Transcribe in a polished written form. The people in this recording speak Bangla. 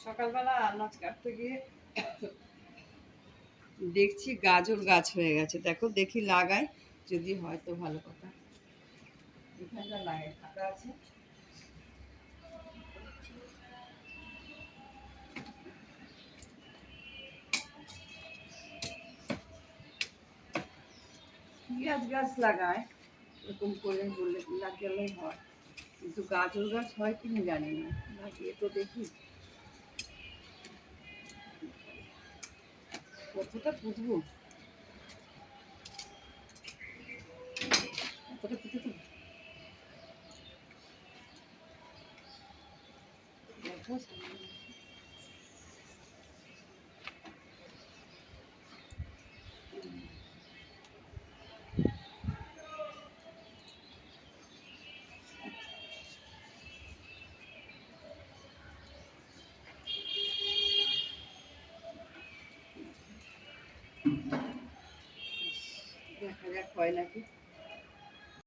সকালবেলা আনাজ কাটতে গিয়ে দেখছি গাজর গাছ হয়ে গেছে। দেখো দেখি লাগাই, যদি হয় তো ভালো কথা। এখানটা লাগাই, ফাঁকা আছে। পেঁয়াজ গাছ লাগায় এরকম করে বললে লাগালেই হয়, কিন্তু গাজর গাছ হয় কিনা জানি না, লাগিয়ে তো দেখি কতটা পুঁতবো, কতটা পুঁতে তো দেখো। দেখা যাক হয় নাকি।